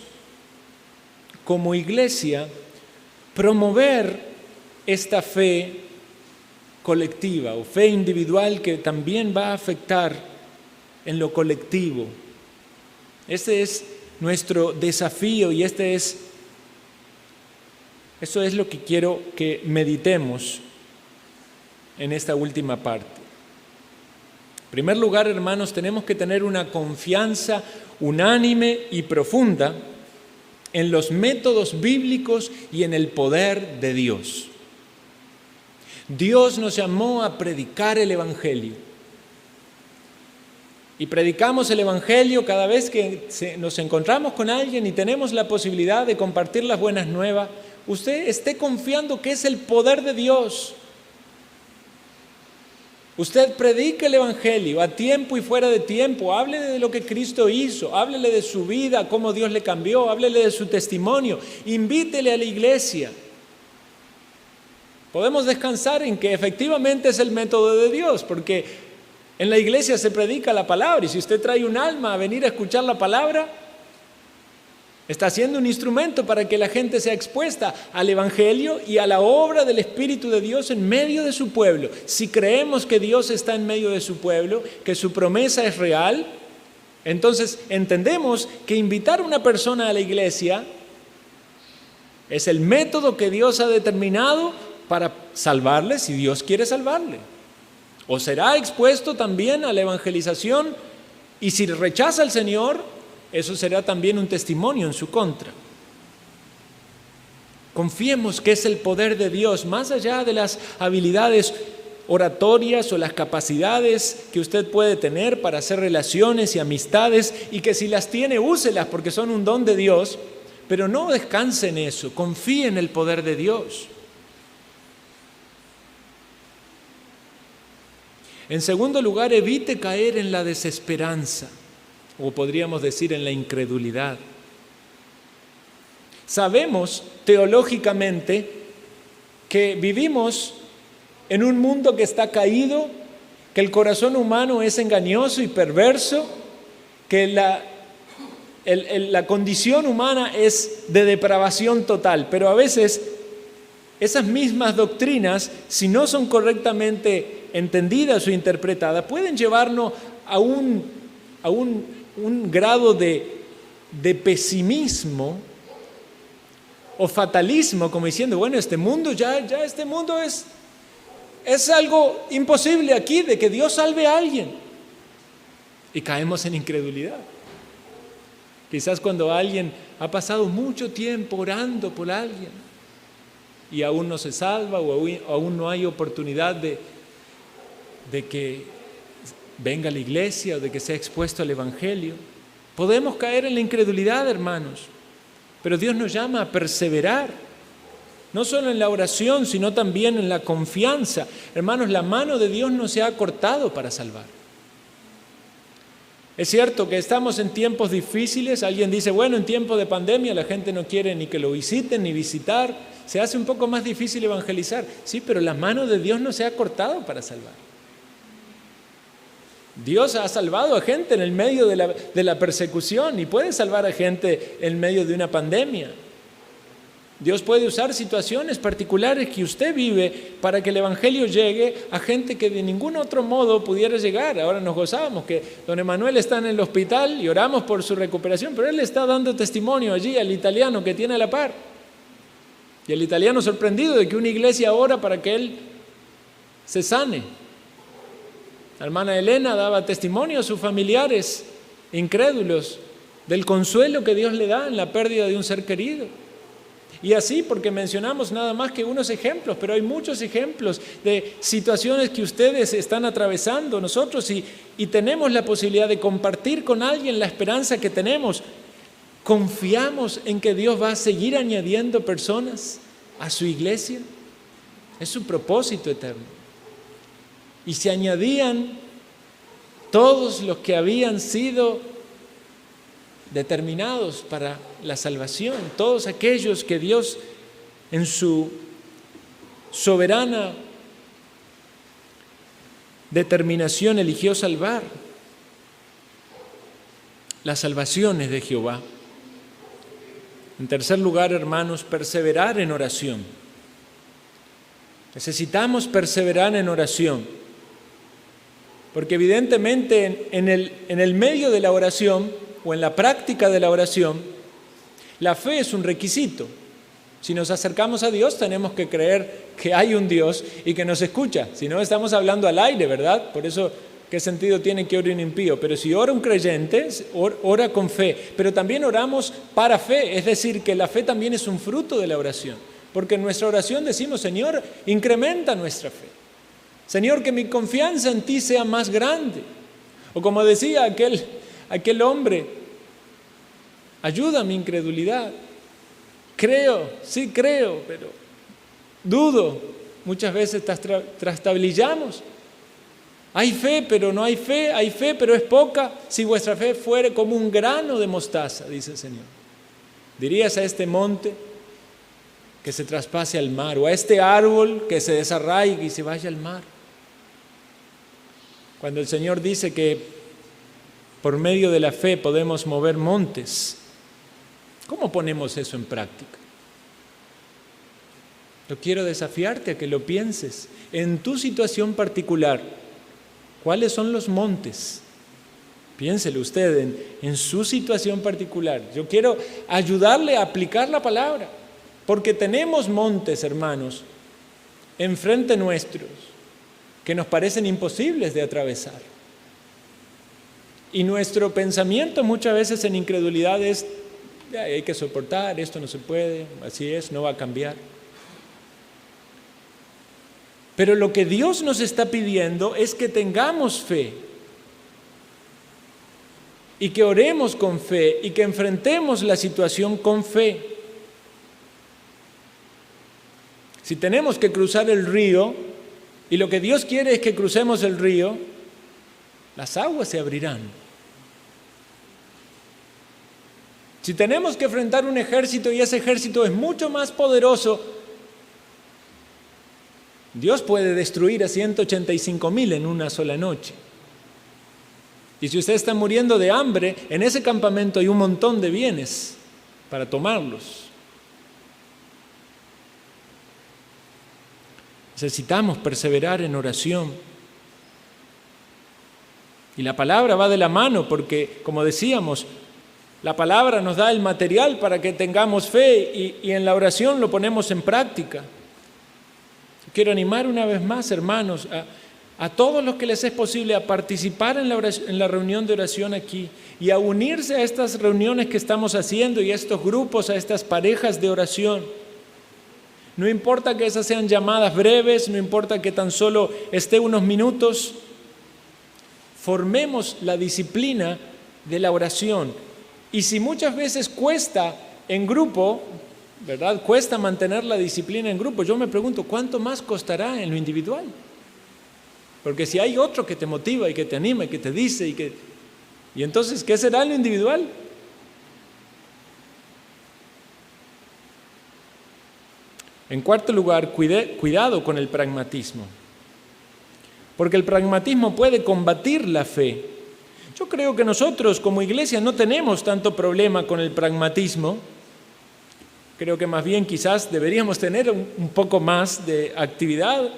[SPEAKER 1] como iglesia, promover esta fe colectiva o fe individual que también va a afectar en lo colectivo? Este es nuestro desafío y eso es lo que quiero que meditemos en esta última parte. En primer lugar, hermanos, tenemos que tener una confianza unánime y profunda en los métodos bíblicos y en el poder de Dios. Dios nos llamó a predicar el Evangelio. Y predicamos el Evangelio cada vez que nos encontramos con alguien y tenemos la posibilidad de compartir las buenas nuevas. Usted esté confiando que es el poder de Dios. Usted predique el Evangelio a tiempo y fuera de tiempo. Háblele de lo que Cristo hizo, háblele de su vida, cómo Dios le cambió, háblele de su testimonio, invítele a la iglesia. Podemos descansar en que efectivamente es el método de Dios, porque en la iglesia se predica la palabra y si usted trae un alma a venir a escuchar la palabra, está siendo un instrumento para que la gente sea expuesta al Evangelio y a la obra del Espíritu de Dios en medio de su pueblo. Si creemos que Dios está en medio de su pueblo, que su promesa es real, entonces entendemos que invitar a una persona a la iglesia es el método que Dios ha determinado para salvarle si Dios quiere salvarle. O será expuesto también a la evangelización y si rechaza al Señor, eso será también un testimonio en su contra. Confiemos que es el poder de Dios, más allá de las habilidades oratorias o las capacidades que usted puede tener para hacer relaciones y amistades, y que si las tiene, úselas porque son un don de Dios, pero no descanse en eso, confíe en el poder de Dios. En segundo lugar, evite caer en la desesperanza, o podríamos decir en la incredulidad. Sabemos teológicamente que vivimos en un mundo que está caído, que el corazón humano es engañoso y perverso, que la condición humana es de depravación total, pero a veces esas mismas doctrinas, si no son correctamente entendidas o interpretadas, pueden llevarnos a un grado de pesimismo o fatalismo, como diciendo, bueno, este mundo este mundo es algo imposible aquí, de que Dios salve a alguien. Y caemos en incredulidad. Quizás cuando alguien ha pasado mucho tiempo orando por alguien y aún no se salva o aún no hay oportunidad de que venga a la iglesia o de que sea expuesto al Evangelio, podemos caer en la incredulidad, hermanos. Pero Dios nos llama a perseverar, no solo en la oración, sino también en la confianza. Hermanos, la mano de Dios no se ha cortado para salvar. Es cierto que estamos en tiempos difíciles. Alguien dice, bueno, en tiempo de pandemia la gente no quiere ni que lo visiten ni visitar. Se hace un poco más difícil evangelizar. Sí, pero la mano de Dios no se ha cortado para salvar. Dios ha salvado a gente en el medio de la persecución y puede salvar a gente en medio de una pandemia. Dios puede usar situaciones particulares que usted vive para que el Evangelio llegue a gente que de ningún otro modo pudiera llegar. Ahora nos gozábamos que don Emanuel está en el hospital y oramos por su recuperación, pero él está dando testimonio allí al italiano que tiene a la par. Y el italiano sorprendido de que una iglesia ora para que él se sane. La hermana Elena daba testimonio a sus familiares incrédulos del consuelo que Dios le da en la pérdida de un ser querido. Y así, porque mencionamos nada más que unos ejemplos, pero hay muchos ejemplos de situaciones que ustedes están atravesando, nosotros, y tenemos la posibilidad de compartir con alguien la esperanza que tenemos. ¿Confiamos en que Dios va a seguir añadiendo personas a su iglesia? Es su propósito eterno. Y se añadían todos los que habían sido determinados para la salvación, todos aquellos que Dios en su soberana determinación eligió salvar. Las salvaciones de Jehová. En tercer lugar, hermanos, perseverar en oración. Necesitamos perseverar en oración, porque evidentemente en el medio de la oración o en la práctica de la oración, la fe es un requisito. Si nos acercamos a Dios, tenemos que creer que hay un Dios y que nos escucha. Si no, estamos hablando al aire, ¿verdad? Por eso, ¿qué sentido tiene que ore un impío? Pero si ora un creyente, ora con fe. Pero también oramos para fe, es decir, que la fe también es un fruto de la oración. Porque en nuestra oración decimos, Señor, incrementa nuestra fe. Señor, que mi confianza en ti sea más grande. O como decía aquel hombre, ayuda a mi incredulidad. Creo, sí creo, pero dudo. Muchas veces trastabillamos. Hay fe, pero no hay fe. Hay fe, pero es poca. Si vuestra fe fuere como un grano de mostaza, dice el Señor. Dirías a este monte que se traspase al mar, o a este árbol que se desarraigue y se vaya al mar. Cuando el Señor dice que por medio de la fe podemos mover montes, ¿cómo ponemos eso en práctica? Yo quiero desafiarte a que lo pienses. En tu situación particular, ¿cuáles son los montes? Piénselo usted en su situación particular. Yo quiero ayudarle a aplicar la palabra, porque tenemos montes, hermanos, enfrente nuestros, que nos parecen imposibles de atravesar. Y nuestro pensamiento muchas veces en incredulidad es, hay que soportar, esto no se puede, así es, no va a cambiar. Pero lo que Dios nos está pidiendo es que tengamos fe y que oremos con fe y que enfrentemos la situación con fe. Si tenemos que cruzar el río y lo que Dios quiere es que crucemos el río, las aguas se abrirán. Si tenemos que enfrentar un ejército y ese ejército es mucho más poderoso, Dios puede destruir a 185,000 en una sola noche. Y si usted está muriendo de hambre, en ese campamento hay un montón de bienes para tomarlos. Necesitamos perseverar en oración. Y la palabra va de la mano porque, como decíamos, la palabra nos da el material para que tengamos fe y en la oración lo ponemos en práctica. Quiero animar una vez más, hermanos, a todos los que les es posible a participar en la reunión de oración aquí y a unirse a estas reuniones que estamos haciendo y a estos grupos, a estas parejas de oración. No importa que esas sean llamadas breves, no importa que tan solo esté unos minutos, formemos la disciplina de la oración. Y si muchas veces cuesta en grupo, ¿verdad? Cuesta mantener la disciplina en grupo, yo me pregunto, ¿cuánto más costará en lo individual? Porque si hay otro que te motiva y que te anima y que te dice y entonces, ¿qué será en lo individual? En cuarto lugar, cuidado con el pragmatismo, porque el pragmatismo puede combatir la fe. Yo creo que nosotros como iglesia no tenemos tanto problema con el pragmatismo. Creo que más bien quizás deberíamos tener un poco más de actividad,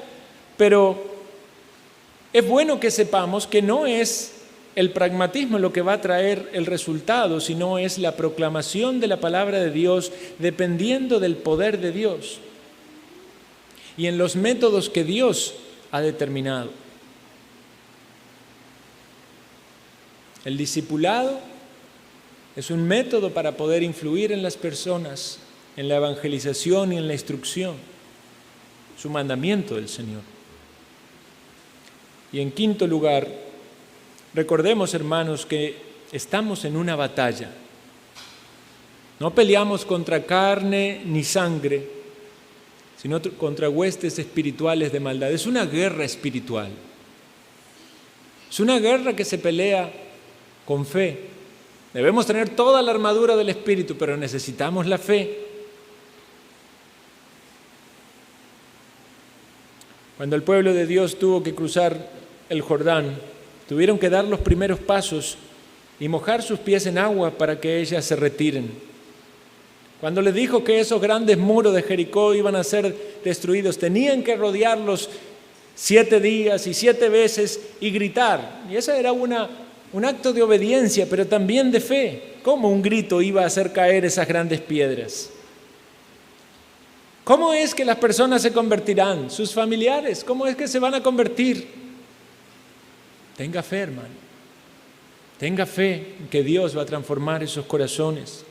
[SPEAKER 1] pero es bueno que sepamos que no es el pragmatismo lo que va a traer el resultado, sino es la proclamación de la palabra de Dios dependiendo del poder de Dios y en los métodos que Dios ha determinado. El discipulado es un método para poder influir en las personas, en la evangelización y en la instrucción. Es un mandamiento del Señor. Y en quinto lugar, recordemos, hermanos, que estamos en una batalla. No peleamos contra carne ni sangre, sino contra huestes espirituales de maldad. Es una guerra espiritual. Es una guerra que se pelea con fe. Debemos tener toda la armadura del Espíritu, pero necesitamos la fe. Cuando el pueblo de Dios tuvo que cruzar el Jordán, tuvieron que dar los primeros pasos y mojar sus pies en agua para que ellas se retiren. Cuando les dijo que esos grandes muros de Jericó iban a ser destruidos, tenían que rodearlos 7 días y 7 veces y gritar. Y ese era un acto de obediencia, pero también de fe. ¿Cómo un grito iba a hacer caer esas grandes piedras? ¿Cómo es que las personas se convertirán? ¿Sus familiares? ¿Cómo es que se van a convertir? Tenga fe, hermano. Tenga fe en que Dios va a transformar esos corazones.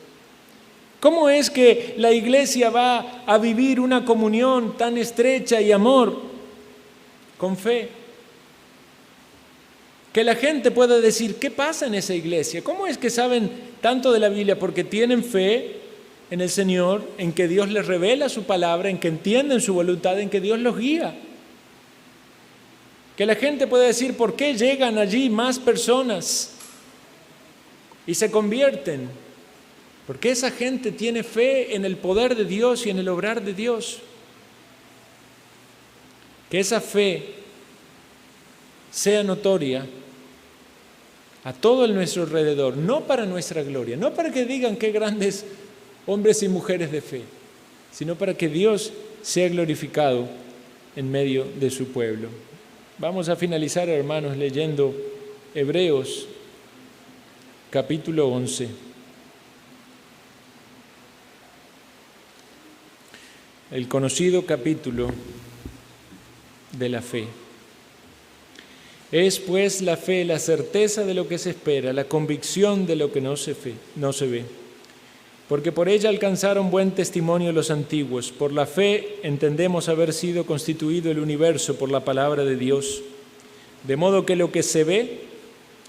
[SPEAKER 1] ¿Cómo es que la iglesia va a vivir una comunión tan estrecha y amor? Con fe. Que la gente pueda decir, ¿qué pasa en esa iglesia? ¿Cómo es que saben tanto de la Biblia? Porque tienen fe en el Señor, en que Dios les revela su palabra, en que entienden su voluntad, en que Dios los guía. Que la gente pueda decir, ¿por qué llegan allí más personas y se convierten? Porque esa gente tiene fe en el poder de Dios y en el obrar de Dios. Que esa fe sea notoria a todo nuestro alrededor, no para nuestra gloria, no para que digan qué grandes hombres y mujeres de fe, sino para que Dios sea glorificado en medio de su pueblo. Vamos a finalizar, hermanos, leyendo Hebreos capítulo 11. El conocido capítulo de la fe. Es pues la fe la certeza de lo que se espera, la convicción de lo que no se ve. Porque por ella alcanzaron buen testimonio los antiguos. Por la fe entendemos haber sido constituido el universo por la palabra de Dios, de modo que lo que se ve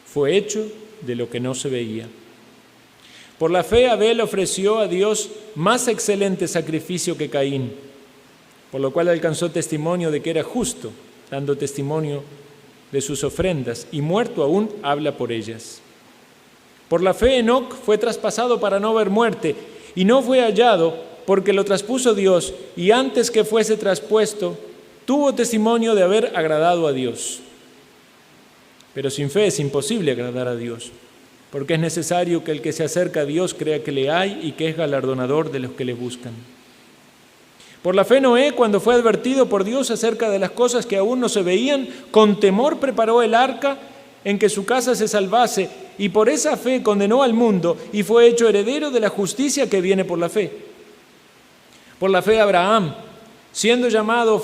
[SPEAKER 1] fue hecho de lo que no se veía. Por la fe Abel ofreció a Dios más excelente sacrificio que Caín, por lo cual alcanzó testimonio de que era justo, dando testimonio de sus ofrendas, y muerto aún habla por ellas. Por la fe Enoc fue traspasado para no ver muerte, y no fue hallado porque lo traspuso Dios, y antes que fuese traspuesto, tuvo testimonio de haber agradado a Dios. Pero sin fe es imposible agradar a Dios, porque es necesario que el que se acerca a Dios crea que le hay y que es galardonador de los que le buscan. Por la fe Noé, cuando fue advertido por Dios acerca de las cosas que aún no se veían, con temor preparó el arca en que su casa se salvase, y por esa fe condenó al mundo y fue hecho heredero de la justicia que viene por la fe. Por la fe Abraham, siendo llamado,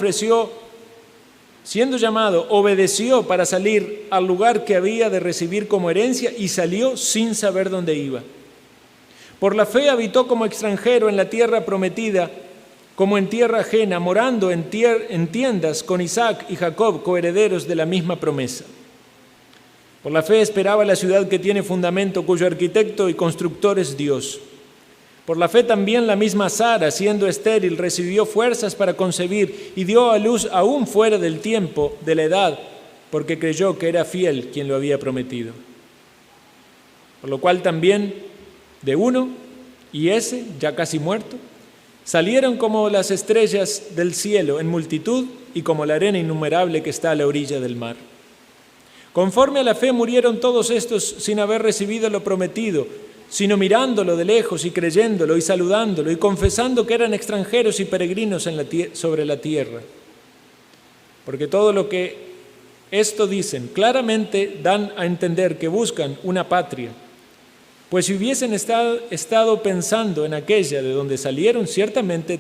[SPEAKER 1] obedeció para salir al lugar que había de recibir como herencia y salió sin saber dónde iba. Por la fe habitó como extranjero en la tierra prometida, como en tierra ajena, morando en tiendas con Isaac y Jacob, coherederos de la misma promesa. Por la fe esperaba la ciudad que tiene fundamento, cuyo arquitecto y constructor es Dios. Por la fe también la misma Sara, siendo estéril, recibió fuerzas para concebir y dio a luz aún fuera del tiempo, de la edad, porque creyó que era fiel quien lo había prometido. Por lo cual también de uno, y ese, ya casi muerto, salieron como las estrellas del cielo en multitud y como la arena innumerable que está a la orilla del mar. Conforme a la fe murieron todos estos sin haber recibido lo prometido, sino mirándolo de lejos y creyéndolo y saludándolo y confesando que eran extranjeros y peregrinos sobre la tierra. Porque todo lo que esto dicen claramente dan a entender que buscan una patria. Pues si hubiesen estado pensando en aquella de donde salieron, ciertamente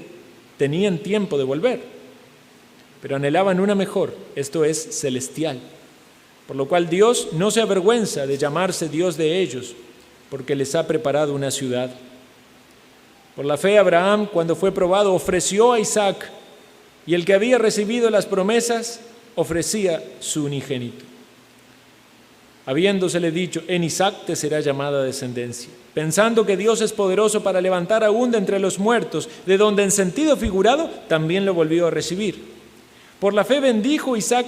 [SPEAKER 1] tenían tiempo de volver, pero anhelaban una mejor, esto es, celestial. Por lo cual Dios no se avergüenza de llamarse Dios de ellos, porque les ha preparado una ciudad. Por la fe Abraham, cuando fue probado, ofreció a Isaac, y el que había recibido las promesas ofrecía su unigénito, habiéndosele dicho: en Isaac te será llamada descendencia, pensando que Dios es poderoso para levantar aún de entre los muertos, de donde en sentido figurado también lo volvió a recibir. Por la fe bendijo Isaac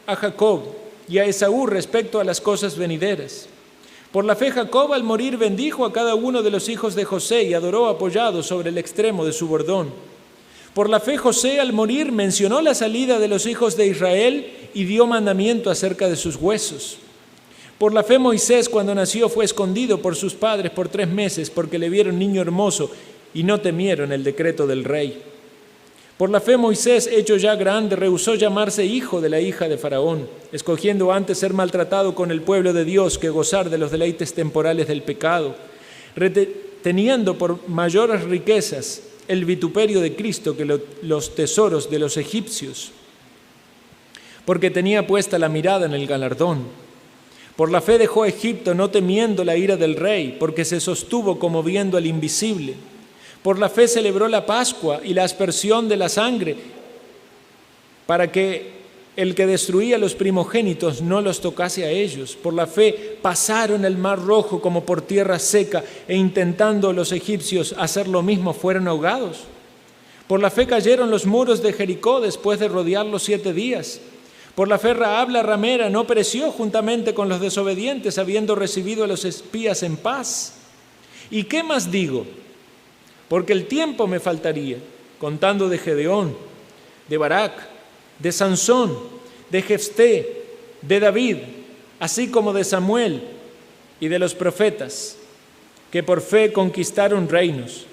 [SPEAKER 1] a Jacob y a Esaú respecto a las cosas venideras. Por la fe Jacob al morir bendijo a cada uno de los hijos de José y adoró apoyado sobre el extremo de su bordón. Por la fe José al morir mencionó la salida de los hijos de Israel y dio mandamiento acerca de sus huesos. Por la fe Moisés cuando nació fue escondido por sus padres por 3 meses porque le vieron niño hermoso y no temieron el decreto del rey. Por la fe Moisés, hecho ya grande, rehusó llamarse hijo de la hija de Faraón, escogiendo antes ser maltratado con el pueblo de Dios que gozar de los deleites temporales del pecado, teniendo por mayores riquezas el vituperio de Cristo que los tesoros de los egipcios, porque tenía puesta la mirada en el galardón. Por la fe dejó Egipto no temiendo la ira del rey, porque se sostuvo como viendo al invisible. Por la fe celebró la Pascua y la aspersión de la sangre, para que el que destruía los primogénitos no los tocase a ellos. Por la fe pasaron el mar rojo como por tierra seca, e intentando los egipcios hacer lo mismo fueron ahogados. Por la fe cayeron los muros de Jericó después de rodearlos 7 días. Por la fe Rahab la ramera no pereció juntamente con los desobedientes, habiendo recibido a los espías en paz. ¿Y qué más digo? Porque el tiempo me faltaría, contando de Gedeón, de Barak, de Sansón, de Jefté, de David, así como de Samuel y de los profetas, que por fe conquistaron reinos,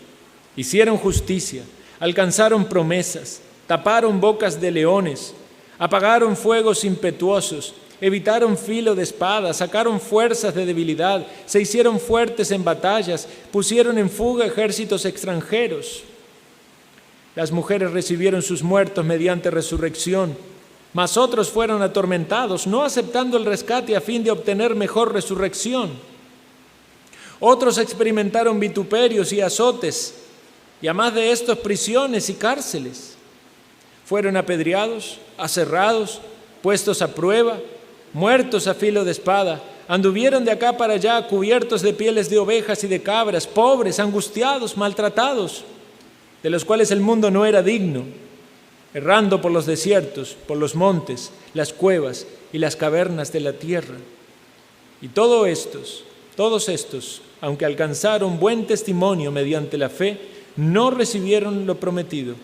[SPEAKER 1] hicieron justicia, alcanzaron promesas, taparon bocas de leones, apagaron fuegos impetuosos, evitaron filo de espada, sacaron fuerzas de debilidad, se hicieron fuertes en batallas, pusieron en fuga ejércitos extranjeros. Las mujeres recibieron sus muertos mediante resurrección, mas otros fueron atormentados, no aceptando el rescate a fin de obtener mejor resurrección. Otros experimentaron vituperios y azotes, y a más de estos prisiones y cárceles. Fueron apedreados, aserrados, puestos a prueba, muertos a filo de espada, anduvieron de acá para allá cubiertos de pieles de ovejas y de cabras, pobres, angustiados, maltratados, de los cuales el mundo no era digno, errando por los desiertos, por los montes, las cuevas y las cavernas de la tierra. Y todos estos, aunque alcanzaron buen testimonio mediante la fe, no recibieron lo prometido,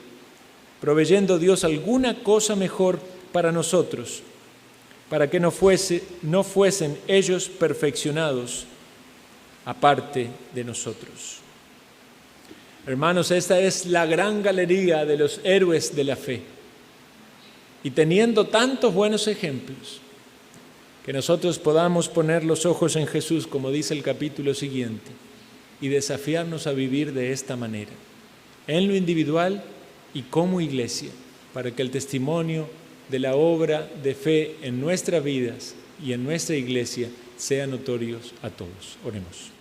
[SPEAKER 1] proveyendo Dios alguna cosa mejor para nosotros, para que no fuesen ellos perfeccionados aparte de nosotros. Hermanos, esta es la gran galería de los héroes de la fe. Y teniendo tantos buenos ejemplos, Que nosotros podamos poner los ojos en Jesús, como dice el capítulo siguiente, y desafiarnos a vivir de esta manera, en lo individual y como iglesia, para que el testimonio de la obra de fe en nuestras vidas y en nuestra iglesia sean notorios a todos. Oremos.